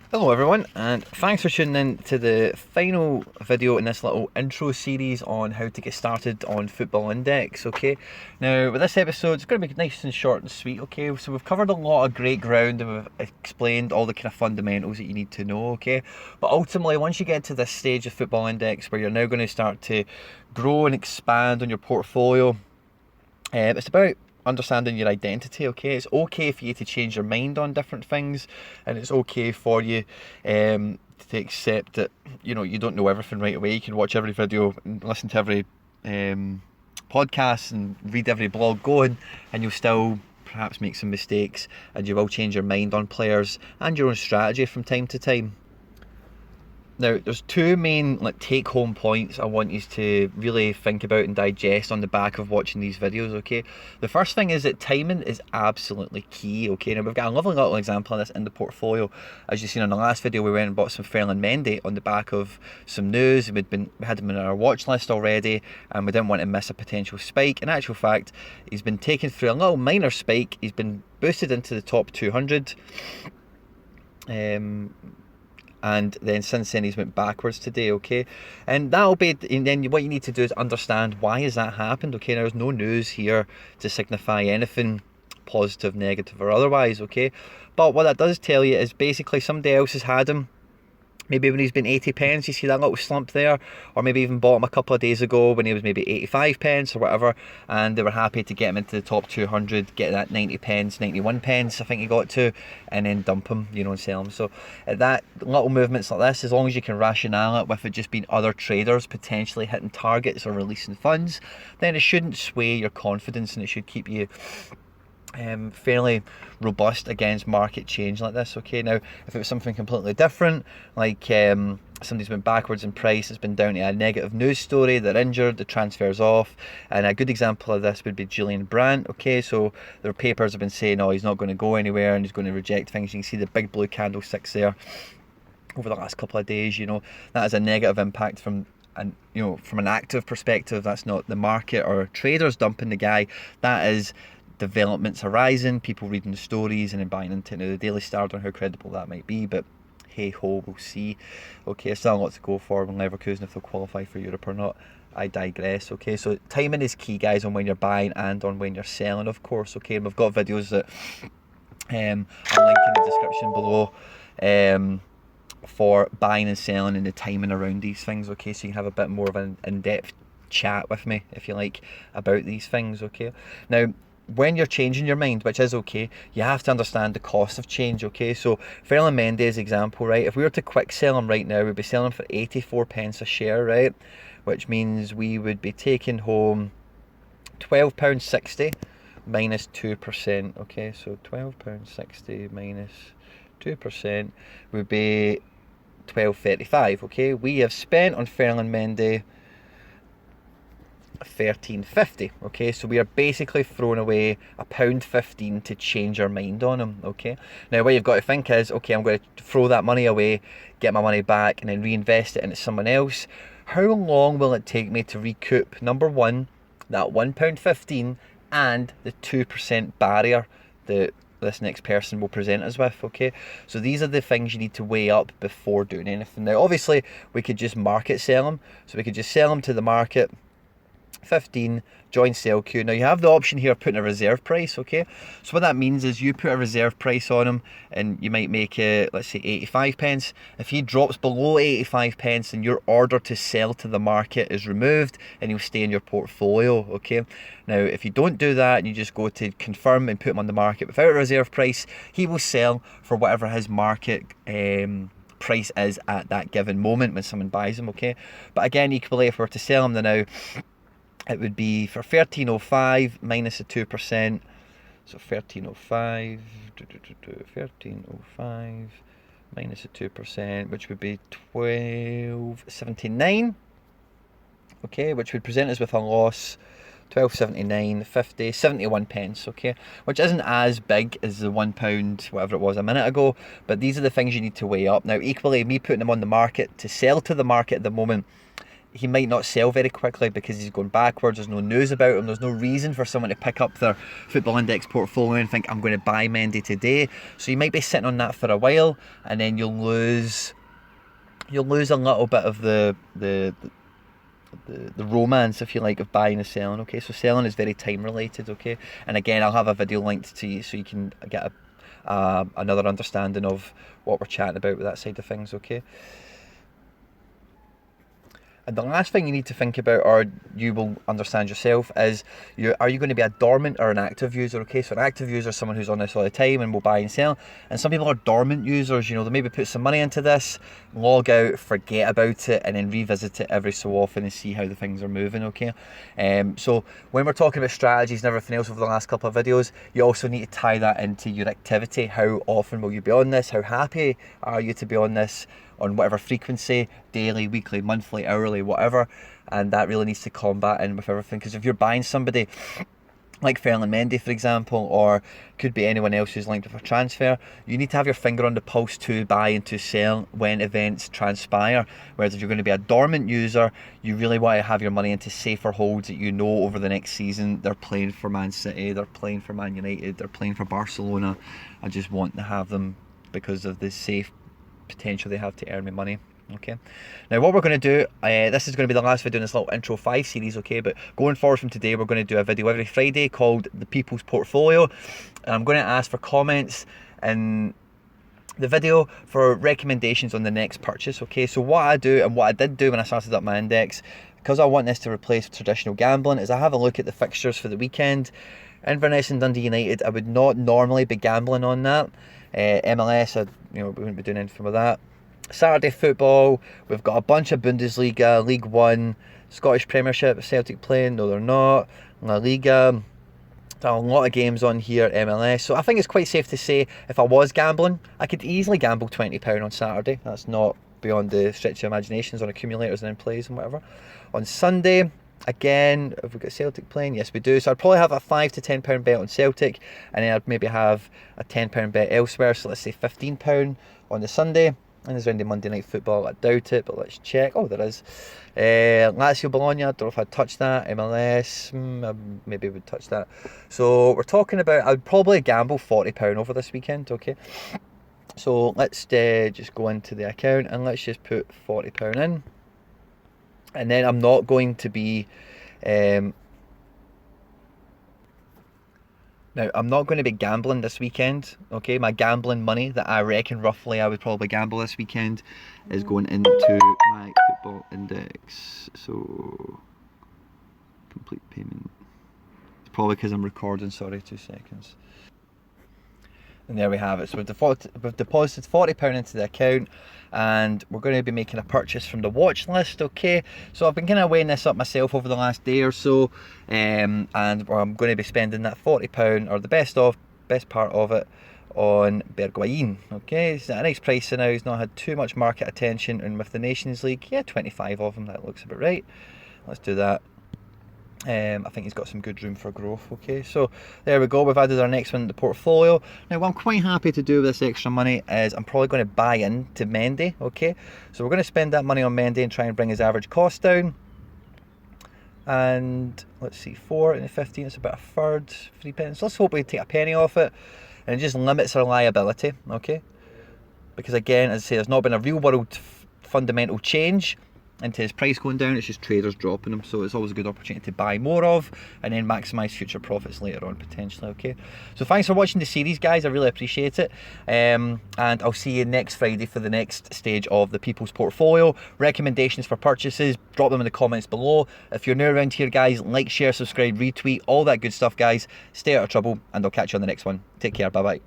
Hello everyone, and thanks for tuning in to the final video in this little intro series on how to get started on Football Index. Okay, now with this episode it's going to be nice and short and sweet. Okay, so we've covered a lot of great ground and we've explained all the kind of fundamentals that you need to know. Okay, but ultimately once you get to this stage of Football Index where you're now going to start to grow and expand on your portfolio, it's about understanding your identity. Okay, it's okay for you to change your mind on different things, and it's okay for you to accept that you don't know everything right away. You can watch every video and listen to every podcast and read every blog going, and you'll still perhaps make some mistakes, and you will change your mind on players and your own strategy from time to time. Now, there's two main take-home points I want you to really think about and digest on the back of watching these videos. Okay, the first thing is that timing is absolutely key. Okay, now we've got a lovely little example of this in the portfolio. As you've seen in the last video, we went and bought some Ferland Mendy on the back of some news. We had him in our watch list already, and we didn't want to miss a potential spike. In actual fact, he's been taken through a little minor spike. He's been boosted into the top 200. And then since then he's went backwards today. Okay, and then what you need to do is understand why has that happened. Okay, now there's no news here to signify anything positive, negative or otherwise. Okay, but what that does tell you is basically somebody else has had him. Maybe when he's been 80 pence, you see that little slump there, or maybe even bought him a couple of days ago when he was maybe 85 pence or whatever, and they were happy to get him into the top 200, get that 90 pence, 91 pence I think he got to, and then dump him, and sell him. So that little movements like this, as long as you can rationale it with it just being other traders potentially hitting targets or releasing funds, then it shouldn't sway your confidence, and it should keep you fairly robust against market change like this. Okay, now if it was something completely different, like somebody's been backwards in price, it's been down to a negative news story, they're injured, the transfer's off, and a good example of this would be Julian Brandt. Okay, so their papers have been saying, oh, he's not going to go anywhere and he's going to reject things. You can see the big blue candlesticks there over the last couple of days. That is a negative impact from from an active perspective. That's not the market or traders dumping the guy. That is developments arising, people reading the stories and then buying into it. Now, the Daily Star, on how credible that might be, but hey ho, we'll see. Okay, still a lot to go for with Leverkusen, if they'll qualify for Europe or not. I digress. Okay, so timing is key, guys, on when you're buying and on when you're selling, of course. Okay, and we've got videos that I'll link in the description below for buying and selling and the timing around these things. Okay, so you can have a bit more of an in-depth chat with me, if you like, about these things. Okay, now when you're changing your mind, which is okay, you have to understand the cost of change. Okay, so Ferland Mendy's example, right? If we were to quick sell him right now, we'd be selling for 84 pence a share, right? Which means we would be taking home £12.60 minus 2%. Okay, so £12.60 minus 2% would be £12.35. Okay, we have spent on Ferland Mendy £13.50. Okay, so we are basically throwing away £1.15 to change our mind on him. Okay, now what you've got to think is, okay, I'm going to throw that money away, get my money back, and then reinvest it into someone else. How long will it take me to recoup, number one, that £1.15 and the 2% barrier that this next person will present us with? Okay, so these are the things you need to weigh up before doing anything. Now obviously we could just market sell them, so we could just sell them to the market 15, join sell queue. Now you have the option here of putting a reserve price. Okay, so what that means is you put a reserve price on him and you might make it, let's say, 85 pence. If he drops below 85 pence, then your order to sell to the market is removed and he'll stay in your portfolio. Okay, now if you don't do that and you just go to confirm and put him on the market without a reserve price, he will sell for whatever his market price is at that given moment when someone buys him. Okay, but again, equally, if we were to sell him now, it would be for 13.05 minus the 2%. So 13.05, 13.05 minus the 2%, which would be 12.79. Okay, which would present us with a loss 12.79.50, 71 pence. Okay, which isn't as big as the £1 whatever it was a minute ago, but these are the things you need to weigh up. Now equally, me putting them on the market to sell to the market at the moment, he might not sell very quickly because he's going backwards. There's no news about him. There's no reason for someone to pick up their Football Index portfolio and think, I'm going to buy Mendy today. So you might be sitting on that for a while, and then you'll lose a little bit of the romance, if you like, of buying and selling. Okay, so selling is very time related. Okay, and again, I'll have a video linked to you so you can get another understanding of what we're chatting about with that side of things. Okay. And the last thing you need to think about, or you will understand yourself, is are you going to be a dormant or an active user? Okay, so an active user is someone who's on this all the time and will buy and sell. And some people are dormant users, they maybe put some money into this, log out, forget about it, and then revisit it every so often and see how the things are moving, okay? So when we're talking about strategies and everything else over the last couple of videos, you also need to tie that into your activity. How often will you be on this? How happy are you to be on this? On whatever frequency, daily, weekly, monthly, hourly, whatever, and that really needs to combat in with everything. Because if you're buying somebody like Ferland Mendy, for example, or could be anyone else who's linked with a transfer, you need to have your finger on the pulse to buy and to sell when events transpire. Whereas if you're going to be a dormant user, you really want to have your money into safer holds that you know over the next season they're playing for Man City, they're playing for Man United, they're playing for Barcelona. I just want to have them because of the safe potential they have to earn me money. Okay, now what we're going to do, this is going to be the last video in this little intro 5 series, okay, but going forward from today we're going to do a video every Friday called The People's Portfolio, and I'm going to ask for comments in the video for recommendations on the next purchase. Okay, so what I do and what I did do when I started up my index, because I want this to replace traditional gambling, is I have a look at the fixtures for the weekend. Inverness and Dundee United, I would not normally be gambling on that. MLS, we wouldn't be doing anything with that. Saturday football, we've got a bunch of Bundesliga, League One, Scottish Premiership, Celtic playing, no they're not, La Liga, a lot of games on here, MLS. So I think it's quite safe to say if I was gambling, I could easily gamble £20 on Saturday. That's not beyond the stretch of imaginations on accumulators and in plays and whatever. On Sunday, again, have we got Celtic playing? Yes, we do. So I'd probably have a £5 to £10 bet on Celtic, and then I'd maybe have a £10 bet elsewhere. So let's say £15 on the Sunday. And is there any Monday Night Football? I doubt it, but let's check. Oh, there is. Lazio Bologna, I don't know if I'd touch that. MLS, I maybe would touch that. So we're talking about, I'd probably gamble £40 over this weekend, okay? So let's just go into the account and let's just put £40 in. And then I'm not going to be, now, I'm not going to be gambling this weekend, okay? My gambling money that I reckon roughly I would probably gamble this weekend is going into my Football Index. So, complete payment. It's probably because I'm recording, sorry, 2 seconds. And there we have it. So we've deposited £40 into the account, and we're going to be making a purchase from the watch list, okay? So I've been kind of weighing this up myself over the last day or so, and I'm going to be spending that £40, or the best part of it, on Bergwijn, okay? It's a nice price now. He's not had too much market attention, and with the Nations League, yeah, 25 of them, that looks about right. Let's do that. I think he's got some good room for growth. Okay, so there we go, we've added our next one to the portfolio. Now what I'm quite happy to do with this extra money is I'm probably going to buy into Mendy. Okay, so we're going to spend that money on Mendy and try and bring his average cost down. And let's see, 4 and 15, it's about a third, 3 pence. Let's hope we take a penny off it, and it just limits our liability. Okay, because again, as I say, there's not been a real world fundamental change into his price going down. It's just traders dropping them, so it's always a good opportunity to buy more of and then maximise future profits later on potentially. Okay, so thanks for watching the series, guys. I really appreciate it, and I'll see you next Friday for the next stage of the People's Portfolio. Recommendations for purchases, drop them in the comments below. If you're new around here, guys, like, share, subscribe, retweet, all that good stuff, guys. Stay out of trouble, and I'll catch you on the next one. Take care, bye bye.